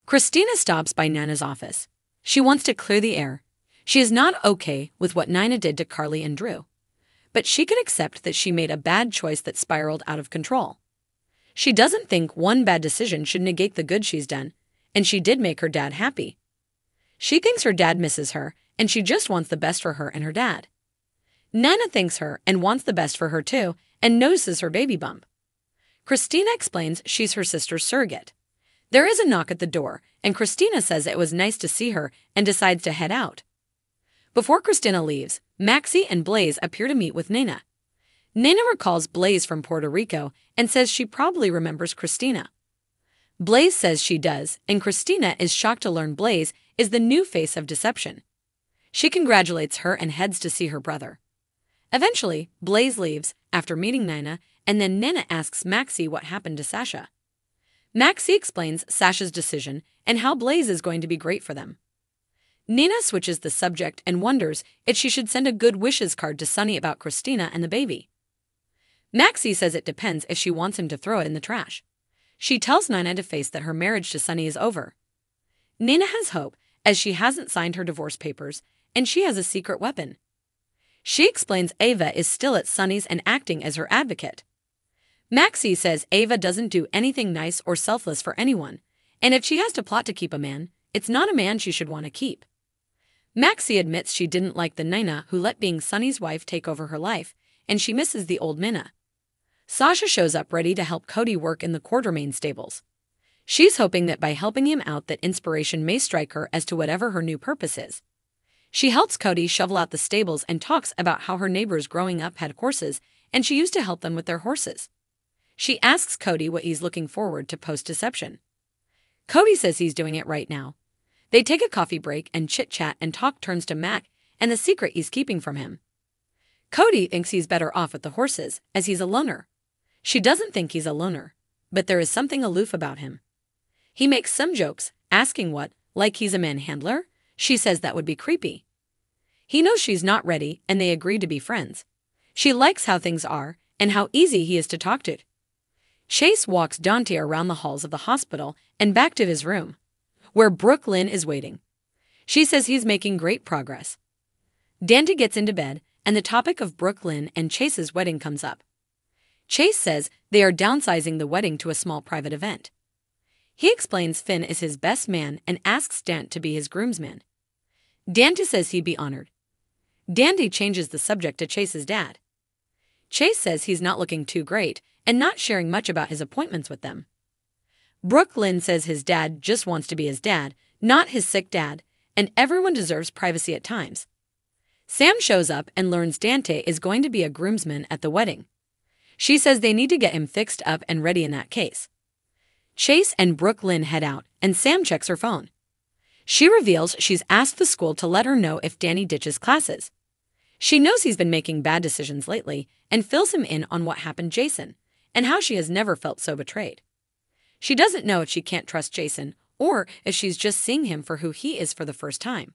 Christina stops by Nana's office. She wants to clear the air. She is not okay with what Nina did to Carly and Drew, but she can accept that she made a bad choice that spiraled out of control. She doesn't think one bad decision should negate the good she's done, and she did make her dad happy. She thinks her dad misses her, and she just wants the best for her and her dad. Nana thinks her and wants the best for her too, and notices her baby bump. Christina explains she's her sister's surrogate. There is a knock at the door, and Christina says it was nice to see her and decides to head out. Before Christina leaves, Maxie and Blaze appear to meet with Nina. Nina recalls Blaze from Puerto Rico and says she probably remembers Christina. Blaze says she does, and Christina is shocked to learn Blaze is the new face of deception. She congratulates her and heads to see her brother. Eventually, Blaze leaves after meeting Nina, and then Nina asks Maxie what happened to Sasha. Maxie explains Sasha's decision and how Blaze is going to be great for them. Nina switches the subject and wonders if she should send a good wishes card to Sonny about Christina and the baby. Maxie says it depends if she wants him to throw it in the trash. She tells Nina to face that her marriage to Sonny is over. Nina has hope as she hasn't signed her divorce papers and she has a secret weapon. She explains Ava is still at Sonny's and acting as her advocate. Maxie says Ava doesn't do anything nice or selfless for anyone, and if she has to plot to keep a man, it's not a man she should want to keep. Maxie admits she didn't like the Nina who let being Sonny's wife take over her life, and she misses the old Nina. Sasha shows up ready to help Cody work in the Quartermain stables. She's hoping that by helping him out that inspiration may strike her as to whatever her new purpose is. She helps Cody shovel out the stables and talks about how her neighbors growing up had horses and she used to help them with their horses. She asks Cody what he's looking forward to post-deception. Cody says he's doing it right now. They take a coffee break and chit-chat and talk turns to Mac and the secret he's keeping from him. Cody thinks he's better off with the horses, as he's a loner. She doesn't think he's a loner, but there is something aloof about him. He makes some jokes, asking what, like he's a manhandler? She says that would be creepy. He knows she's not ready, and they agree to be friends. She likes how things are, and how easy he is to talk to. Chase walks Dante around the halls of the hospital and back to his room, where Brooke Lynn is waiting. She says he's making great progress. Dante gets into bed, and the topic of Brooke Lynn and Chase's wedding comes up. Chase says they are downsizing the wedding to a small private event. He explains Finn is his best man and asks Dante to be his groomsman. Dante says he'd be honored. Dante changes the subject to Chase's dad. Chase says he's not looking too great and not sharing much about his appointments with them. Brooke Lynn says his dad just wants to be his dad, not his sick dad, and everyone deserves privacy at times. Sam shows up and learns Dante is going to be a groomsman at the wedding. She says they need to get him fixed up and ready in that case. Chase and Brooke Lynn head out, and Sam checks her phone. She reveals she's asked the school to let her know if Danny ditches classes. She knows he's been making bad decisions lately and fills him in on what happened to Jason and how she has never felt so betrayed. She doesn't know if she can't trust Jason or if she's just seeing him for who he is for the first time.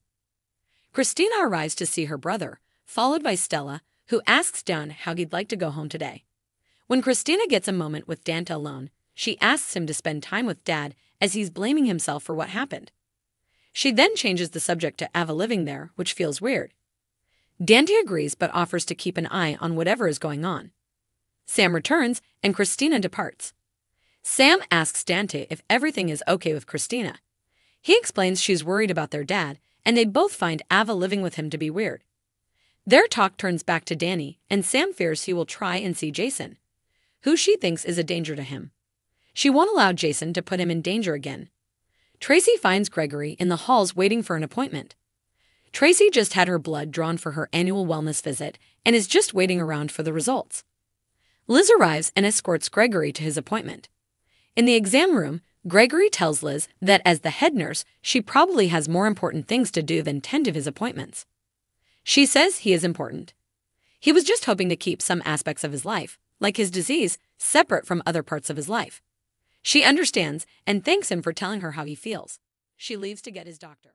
Christina arrives to see her brother, followed by Stella, who asks Dan how he'd like to go home today. When Christina gets a moment with Dante alone, she asks him to spend time with Dad as he's blaming himself for what happened. She then changes the subject to Ava living there, which feels weird. Dante agrees but offers to keep an eye on whatever is going on. Sam returns and Christina departs. Sam asks Dante if everything is okay with Christina. He explains she's worried about their dad, and they both find Ava living with him to be weird. Their talk turns back to Danny, and Sam fears he will try and see Jason, who she thinks is a danger to him. She won't allow Jason to put him in danger again. Tracy finds Gregory in the halls waiting for an appointment. Tracy just had her blood drawn for her annual wellness visit and is just waiting around for the results. Liz arrives and escorts Gregory to his appointment. In the exam room, Gregory tells Liz that as the head nurse, she probably has more important things to do than tend to his appointments. She says he is important. He was just hoping to keep some aspects of his life, like his disease, separate from other parts of his life. She understands and thanks him for telling her how he feels. She leaves to get his doctor.